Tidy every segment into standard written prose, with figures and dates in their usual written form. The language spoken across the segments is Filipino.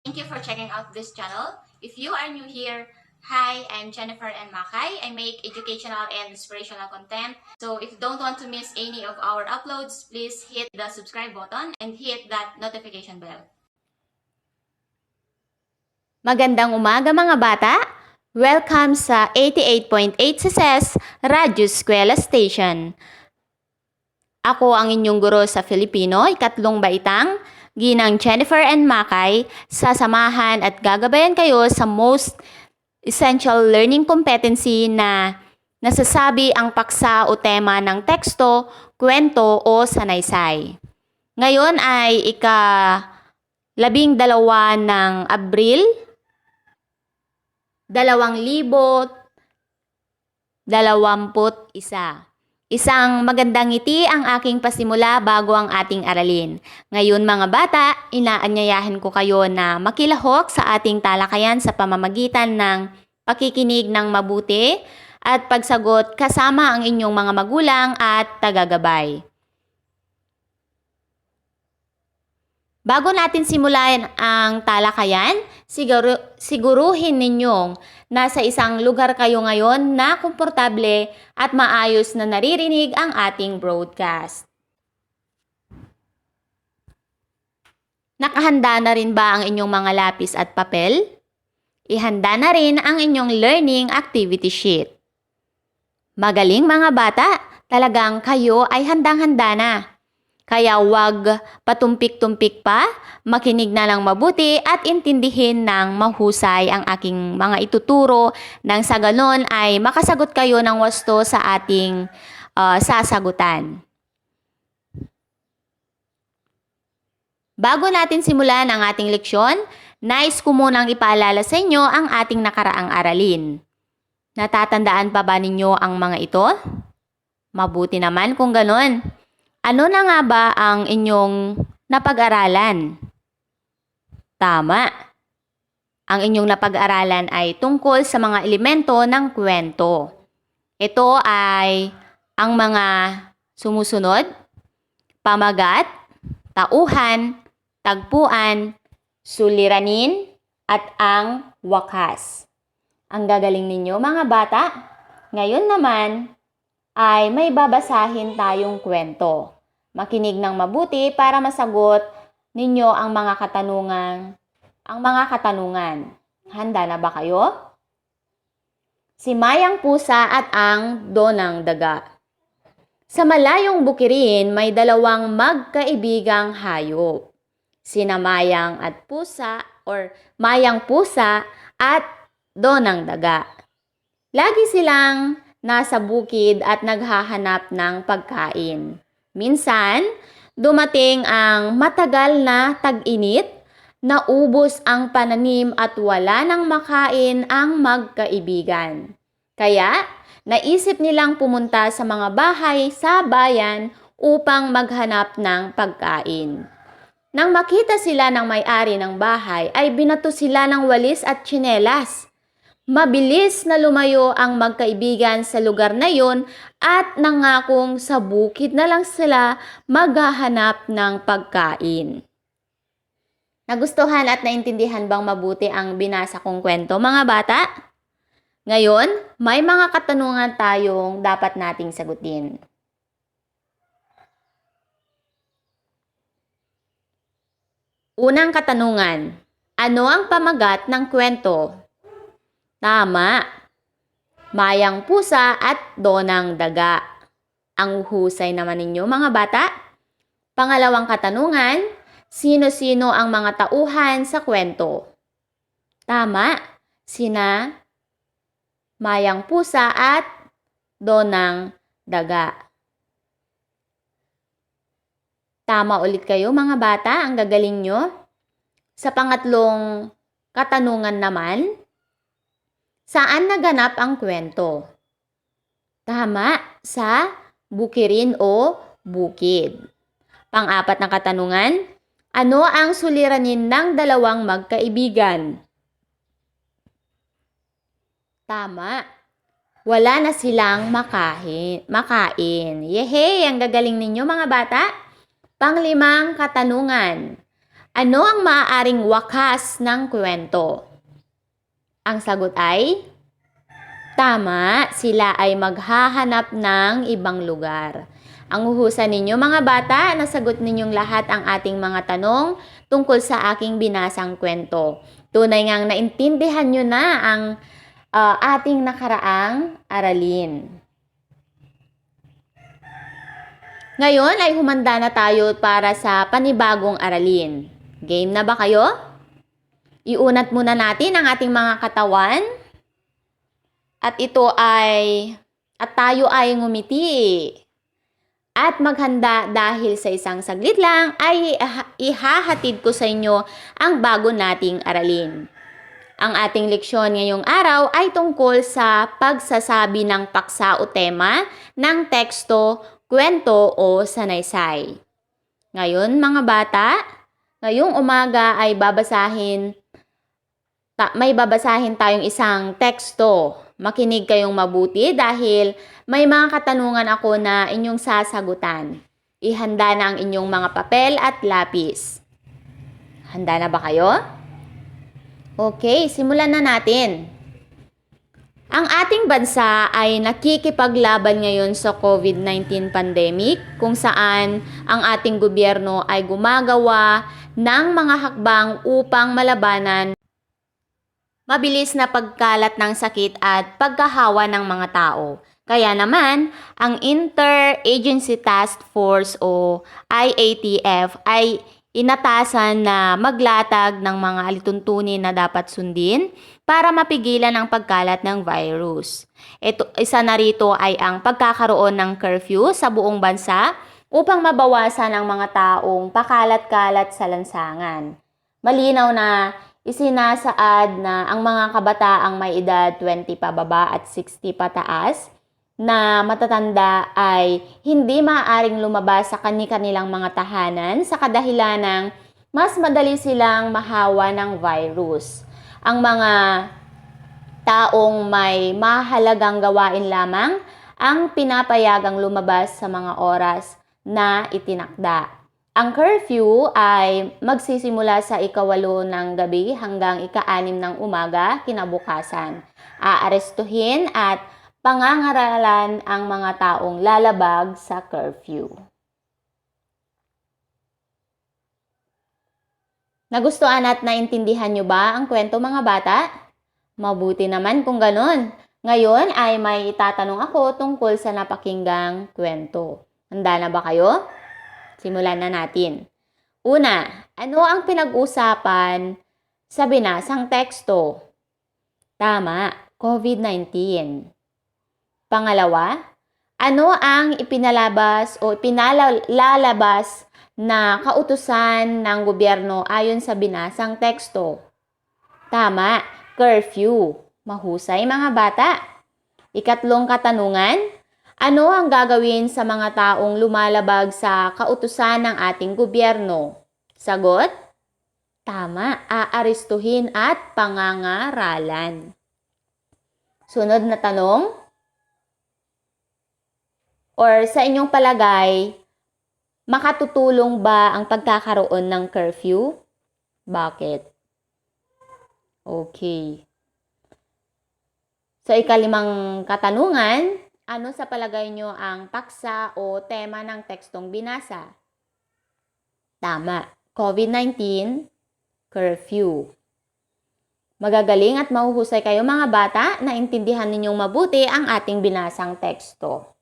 Thank you for checking out this channel. If you are new here, hi, I'm Jennifer and Makay. I make educational and inspirational content. So if you don't want to miss any of our uploads, please hit the subscribe button and hit that notification bell. Magandang umaga mga bata! Welcome sa 88.8 Success Radyo Eskwela Station. Ako ang inyong guro sa Filipino, ikatlong baitang, Ginang Jennifer and Makay, sasamahan at gagabayan kayo sa most essential learning competency na nasasabi ang paksa o tema ng teksto, kwento o sanaysay. Ngayon ay ika-12 ng Abril 2021. Isang magandang ngiti ang aking pasimula bago ang ating aralin. Ngayon mga bata, inaanyayahan ko kayo na makilahok sa ating talakayan sa pamamagitan ng pakikinig ng mabuti at pagsagot kasama ang inyong mga magulang at tagagabay. Bago natin simulan ang talakayan, siguruhin ninyong nasa isang lugar kayo ngayon na komportable at maayos na naririnig ang ating broadcast. Nakahanda na rin ba ang inyong mga lapis at papel? Ihanda na rin ang inyong learning activity sheet. Magaling mga bata, talagang kayo ay handang-handa na. Kaya huwag patumpik-tumpik pa, makinig na lang mabuti at intindihin ng mahusay ang aking mga ituturo nang sa ganon ay makasagot kayo ng wasto sa ating sasagutan. Bago natin simulan ang ating leksyon, nais ko munang ipaalala sa inyo ang ating nakaraang aralin. Natatandaan pa ba ninyo ang mga ito? Mabuti naman kung ganon. Ano na nga ba ang inyong napag-aralan? Tama. Ang inyong napag-aralan ay tungkol sa mga elemento ng kwento. Ito ay ang mga sumusunod: pamagat, tauhan, tagpuan, suliranin, at ang wakas. Ang gagaling ninyo mga bata. Ngayon naman ay may babasahin tayong kwento. Makinig ng mabuti para masagot ninyo ang mga katanungan. Handa na ba kayo? Si Mayang Pusa at ang Donang Daga. Sa malayong bukirin may dalawang magkaibigang hayop. Sina Mayang Pusa at Donang Daga. Lagi silang nasa bukid at naghahanap ng pagkain. Minsan, dumating ang matagal na tag-init, naubos ang pananim at wala nang makain ang magkaibigan. Kaya, naisip nilang pumunta sa mga bahay sa bayan upang maghanap ng pagkain. Nang makita sila ng may-ari ng bahay, ay binato sila ng walis at tsinelas. Mabilis na lumayo ang magkaibigan sa lugar na yun at nangakong sa bukid na lang sila maghahanap ng pagkain. Nagustuhan at naintindihan bang mabuti ang binasa kong kwento mga bata? Ngayon, may mga katanungan tayong dapat nating sagutin. Unang katanungan, ano ang pamagat ng kwento? Tama. Mayang Pusa at Donang Daga. Ang husay naman ninyo mga bata. Pangalawang katanungan, sino-sino ang mga tauhan sa kwento? Tama. Sina Mayang Pusa at Donang Daga. Tama ulit kayo mga bata, ang gagaling nyo. Sa pangatlong katanungan naman, saan naganap ang kwento? Tama, sa bukirin o bukid. Pang-apat na katanungan, ano ang suliranin ng dalawang magkaibigan? Tama, wala na silang makain. Yehey, ang gagaling ninyo mga bata. Panglimang katanungan, Ano ang maaaring wakas ng kwento? Ang sagot ay tama, sila ay maghahanap ng ibang lugar. Ang huhusan ninyo mga bata, nasagot ninyong lahat ang ating mga tanong tungkol sa aking binasang kwento. Tunay ngang naintindihan nyo na ang ating nakaraang aralin. Ngayon ay humanda na tayo para sa panibagong aralin. Game na ba kayo? Iunat muna natin ang ating mga katawan. At tayo ay ngumiti. At maghanda dahil sa isang saglit lang ay ihahatid ko sa inyo ang bago nating aralin. Ang ating leksyon ngayong araw ay tungkol sa pagsasabi ng paksa o tema ng teksto, kwento o sanaysay. Ngayon mga bata, ngayong umaga ay may babasahin tayong isang teksto. Makinig kayong mabuti dahil may mga katanungan ako na inyong sasagutan. Ihanda na ang inyong mga papel at lapis. Handa na ba kayo? Okay, simulan na natin. Ang ating bansa ay nakikipaglaban ngayon sa COVID-19 pandemic kung saan ang ating gobyerno ay gumagawa ng mga hakbang upang malabanan mabilis na pagkalat ng sakit at pagkahawa ng mga tao. Kaya naman, ang Interagency Task Force o IATF ay inatasan na maglatag ng mga alituntunin na dapat sundin para mapigilan ang pagkalat ng virus. Isa na rito ay ang pagkakaroon ng curfew sa buong bansa upang mabawasan ang mga taong pakalat-kalat sa lansangan. Malinaw na isinasaad na ang mga kabataang may edad 20 pababa at 60 pataas na matatanda ay hindi maaaring lumabas sa kani-kanilang mga tahanan sa kadahilanang mas madali silang mahawa ng virus. Ang mga taong may mahalagang gawain lamang ang pinapayagang lumabas sa mga oras na itinakda. Ang curfew ay magsisimula sa 8 ng gabi hanggang 6 ng umaga kinabukasan. Aarestuhin at pangangaralan ang mga taong lalabag sa curfew. Nagustuhan at naintindihan nyo ba ang kwento mga bata? Mabuti naman kung ganon. Ngayon ay may itatanong ako tungkol sa napakinggang kwento. Handa na ba kayo? Simulan na natin. Una, ano ang pinag-usapan sa binasang teksto? Tama, COVID-19. Pangalawa, ano ang ipinalalabas na kautusan ng gobyerno ayon sa binasang teksto? Tama, curfew. Mahusay mga bata. Ikatlong katanungan, ano ang gagawin sa mga taong lumalabag sa kautusan ng ating gobyerno? Sagot? Tama, aarestuhin at pangangaralan. Sunod na tanong. Or sa inyong palagay, makatutulong ba ang pagkakaroon ng curfew? Bakit? Okay. So, ikalimang katanungan, ano sa palagay nyo ang paksa o tema ng tekstong binasa? Tama, COVID-19, curfew. Magagaling at mahuhusay kayo mga bata na intindihan ninyong mabuti ang ating binasang teksto.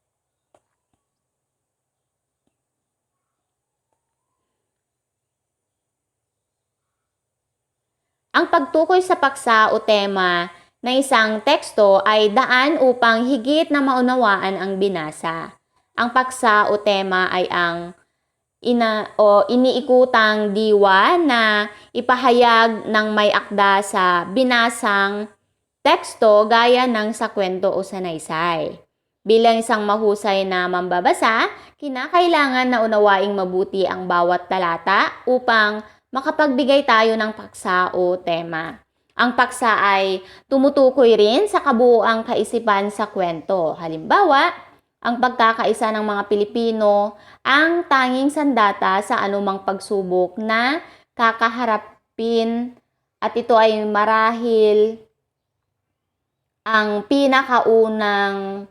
Ang pagtukoy sa paksa o tema na isang teksto ay daan upang higit na maunawaan ang binasa. Ang paksa o tema ay ang iniikutang diwa na ipahayag ng may akda sa binasang teksto gaya ng sa kwento o sanaysay. Bilang isang mahusay na mambabasa, kinakailangan na unawaing mabuti ang bawat talata upang makapagbigay tayo ng paksa o tema. Ang paksa ay tumutukoy rin sa kabuuang kaisipan sa kwento. Halimbawa, ang pagkakaisa ng mga Pilipino ang tanging sandata sa anumang pagsubok na kakaharapin at ito ay marahil ang pinakaunang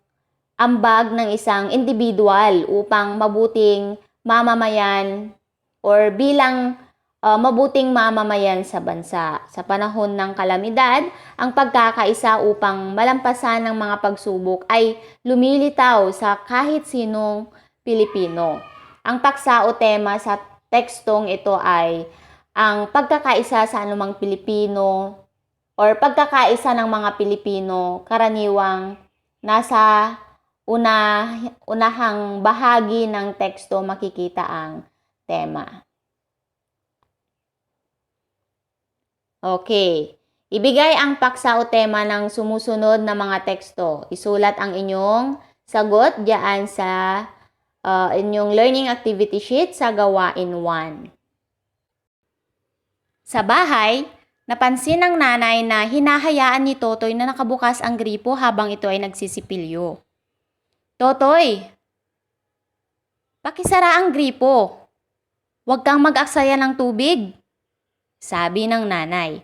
ambag ng isang individual upang mabuting mamamayan or bilang mabuting mamamayan sa bansa. Sa panahon ng kalamidad, ang pagkakaisa upang malampasan ng mga pagsubok ay lumilitaw sa kahit sinong Pilipino. Ang paksa o tema sa tekstong ito ay ang pagkakaisa sa anumang Pilipino or pagkakaisa ng mga Pilipino karaniwang nasa unahang bahagi ng teksto makikita ang tema. Okay. Ibigay ang paksa o tema ng sumusunod na mga teksto. Isulat ang inyong sagot diyan sa inyong learning activity sheet sa gawain 1. Sa bahay, napansin ng nanay na hinahayaan ni Totoy na nakabukas ang gripo habang ito ay nagsisipilyo. Totoy, pakisara ang gripo. Huwag kang mag-aksaya ng tubig, sabi ng nanay.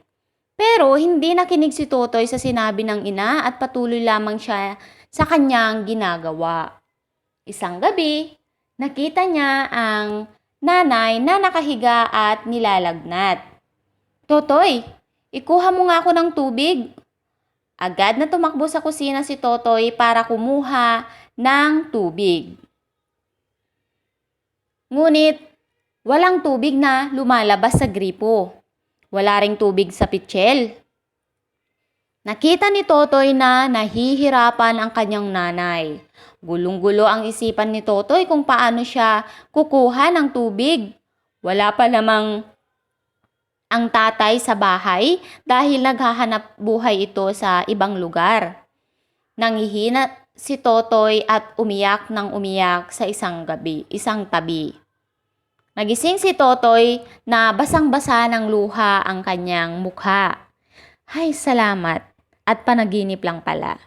Pero hindi nakinig si Totoy sa sinabi ng ina at patuloy lamang siya sa kanyang ginagawa. Isang gabi, nakita niya ang nanay na nakahiga at nilalagnat. Totoy, ikuha mo nga ako ng tubig. Agad na tumakbo sa kusina si Totoy para kumuha ng tubig. Ngunit, walang tubig na lumalabas sa gripo. Wala ring tubig sa pitsil. Nakita ni Totoy na nahihirapan ang kanyang nanay. Gulong-gulo ang isipan ni Totoy kung paano siya kukuha ng tubig. Wala pa lamang ang tatay sa bahay dahil naghahanap buhay ito sa ibang lugar. Nanghihina si Totoy at umiyak ng umiyak sa isang tabi. Nagising si Totoy na basang-basa ng luha ang kanyang mukha. Ay, salamat at panaginip lang pala.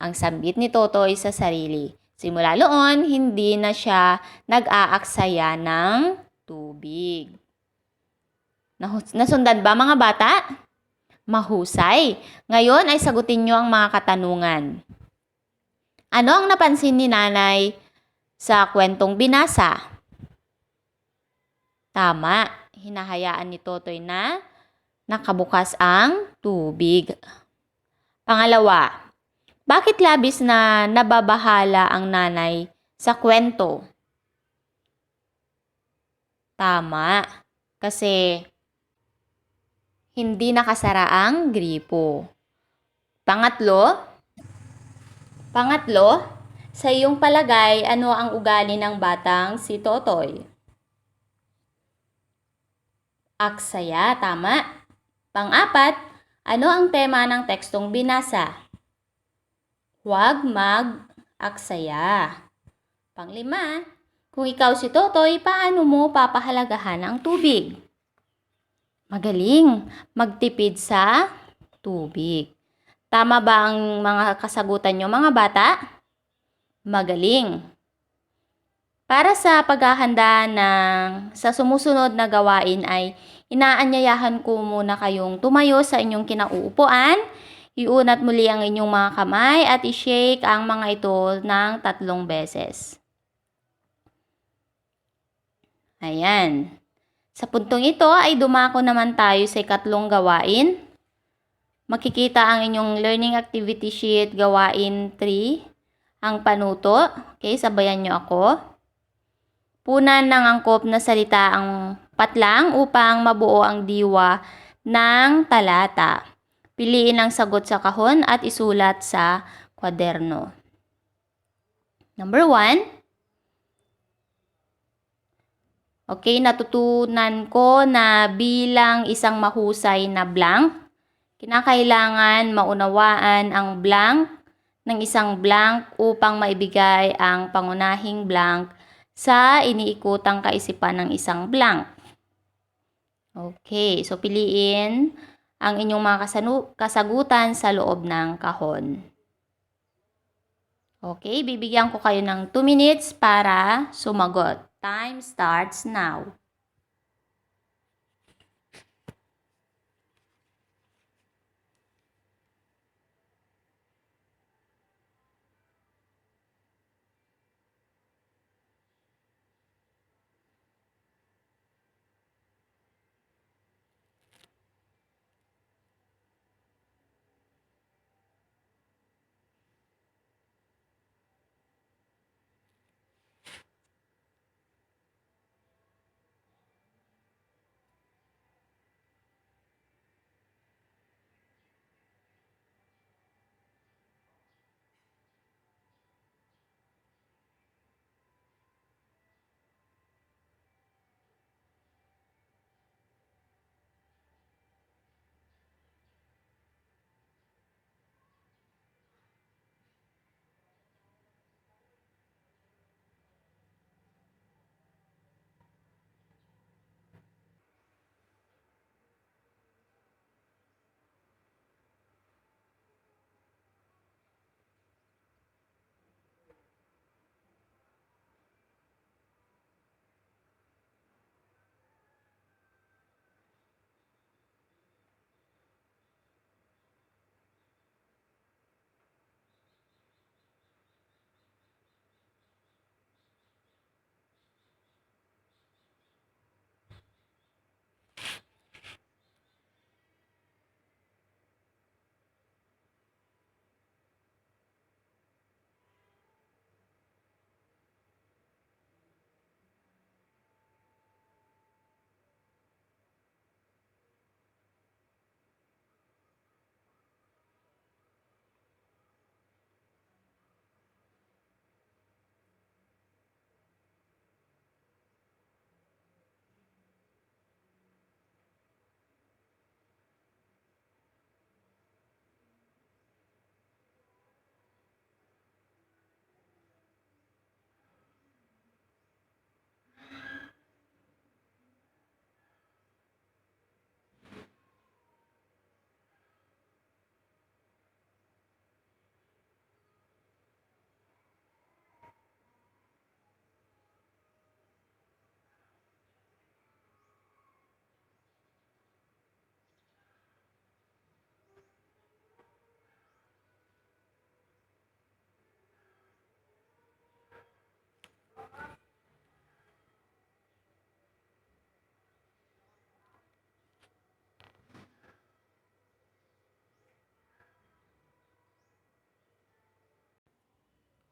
Ang sambit ni Totoy sa sarili. Simula noon, hindi na siya nag-aaksaya ng tubig. Nasundan ba mga bata? Mahusay. Ngayon ay sagutin niyo ang mga katanungan. Ano ang napansin ni nanay sa kwentong binasa? Tama, hinahayaan ni Totoy na nakabukas ang tubig. Pangalawa, bakit labis na nababahala ang nanay sa kwento? Tama, kasi hindi nakasara ang gripo. Pangatlo, sa iyong palagay, ano ang ugali ng batang si Totoy? Aksaya, tama. Pang-apat, ano ang tema ng tekstong binasa? Huwag mag-aksaya. Pang-lima, kung ikaw si Totoy, paano mo papahalagahan ang tubig? Magaling, magtipid sa tubig. Tama ba ang mga kasagutan nyo mga bata? Magaling. Para sa paghahanda sa sumusunod na gawain ay inaanyayahan ko muna kayong tumayo sa inyong kinauupuan, iunat muli ang inyong mga kamay at i-shake ang mga ito ng 3 beses. Ayan. Sa puntong ito ay dumako naman tayo sa ikatlong gawain. Makikita ang inyong learning activity sheet gawain 3, ang panuto. Okay, sabayan nyo ako. Punan ng angkop na salita ang patlang upang mabuo ang diwa ng talata. Piliin ang sagot sa kahon at isulat sa kwaderno. Number 1. Okay, natutunan ko na bilang isang mahusay na blank, kinakailangan maunawaan ang blank ng isang blank upang maibigay ang pangunahing blank sa iniikutang kaisipan ng isang blank. Okay, so piliin ang inyong mga kasagutan sa loob ng kahon. Okay, bibigyan ko kayo ng 2 minutes para sumagot. Time starts now.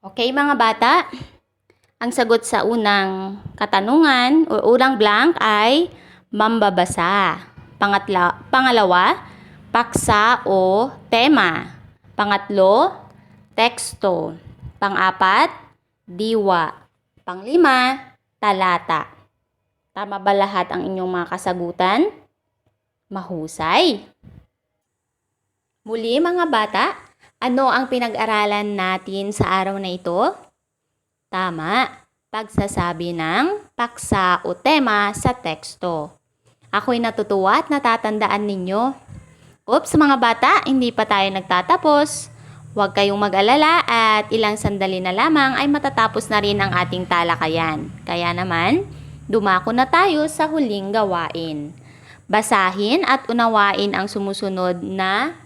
Okay mga bata, ang sagot sa unang katanungan o unang blank ay mambabasa. Pangalawa, paksa o tema. Pangatlo, teksto. Pang-apat, diwa. Panglima, talata. Tama ba lahat ang inyong mga kasagutan? Mahusay! Muli mga bata, ano ang pinag-aralan natin sa araw na ito? Tama, pagsasabi ng paksa o tema sa teksto. Ako'y natutuwa at natatandaan ninyo. Oops mga bata, hindi pa tayo nagtatapos. Huwag kayong mag-alala at ilang sandali na lamang ay matatapos na rin ang ating talakayan. Kaya naman, dumako na tayo sa huling gawain. Basahin at unawain ang sumusunod na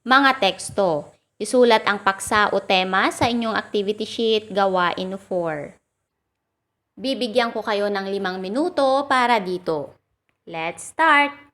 mga teksto. Isulat ang paksa o tema sa inyong activity sheet gawain 4. Bibigyan ko kayo ng 5 minuto para dito. Let's start!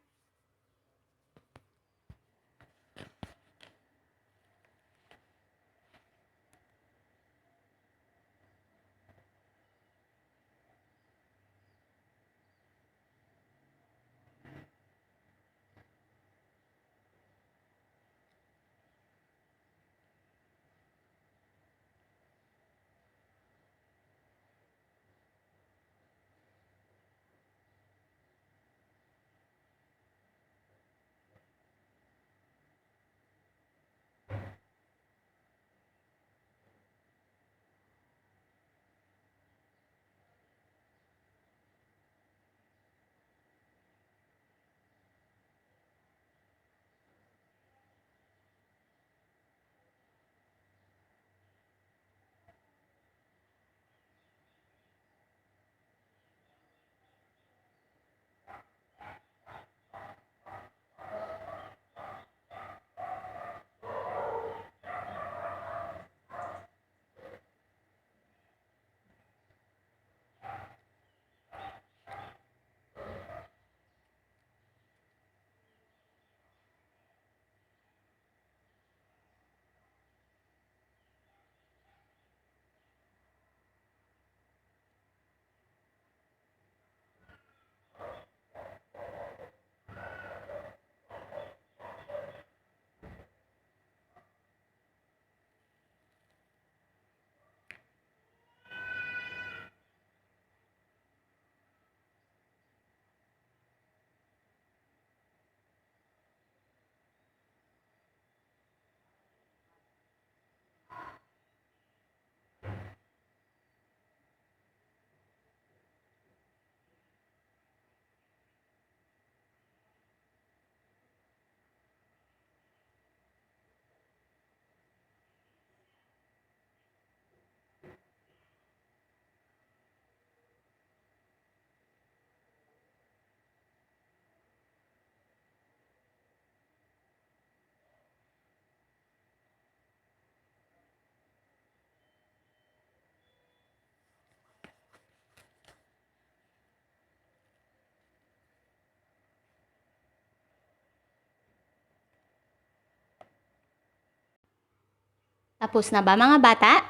Tapos na ba mga bata?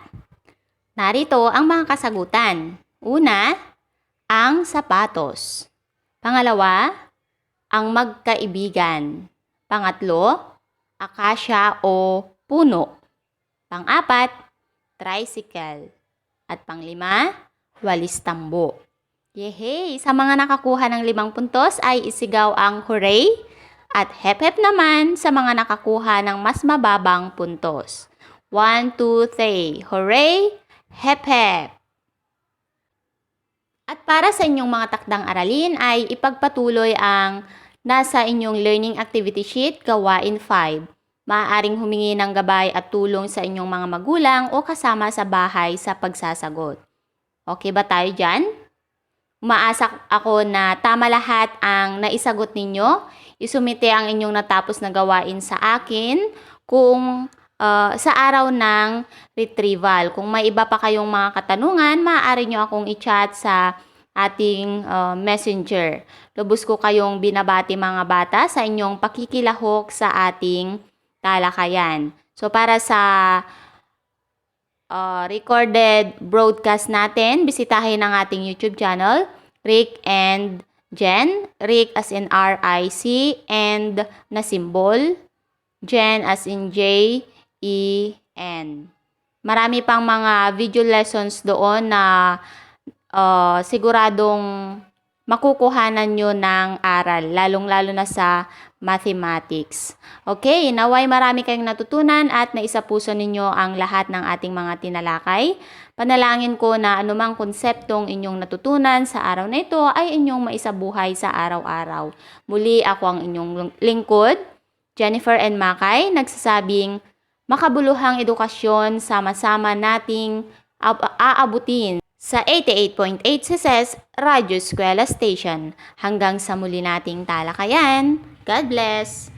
Narito ang mga kasagutan. Una, ang sapatos. Pangalawa, ang magkaibigan. Pangatlo, akasya o puno. Pang-apat, tricycle. At panglima, walis tambo. Yehey! Sa mga nakakuha ng 5 puntos ay isigaw ang hooray at hep-hep naman sa mga nakakuha ng mas mababang puntos. 1, 2, 3. Hooray! Hep-hep! At para sa inyong mga takdang aralin ay ipagpatuloy ang nasa inyong learning activity sheet gawain 5. Maaaring humingi ng gabay at tulong sa inyong mga magulang o kasama sa bahay sa pagsasagot. Okay ba tayo dyan? Umaasa ako na tama lahat ang naisagot ninyo. Isumite ang inyong natapos na gawain sa akin kung sa araw ng retrieval. Kung may iba pa kayong mga katanungan, maaari nyo akong i-chat sa ating messenger. Lubos ko kayong binabati mga bata sa inyong pakikilahok sa ating talakayan. So para sa recorded broadcast natin, bisitahin ang ating YouTube channel, Rick and Jen. Rick as in R-I-C and na symbol, Jen as in J-E-N. Marami pang mga video lessons doon na siguradong makukuhanan nyo ng aral, lalong-lalo na sa mathematics. Okay, naway marami kayong natutunan at naisapuso ninyo ang lahat ng ating mga tinalakay. Panalangin ko na anumang konseptong inyong natutunan sa araw na ito ay inyong maisabuhay sa araw-araw. Muli ako ang inyong lingkod, Jennifer and Makay, nagsasabing makabuluhang edukasyon sama-sama nating aabutin sa 88.8 CSS Radyo Eskwela Station. Hanggang sa muli nating talakayan. God bless!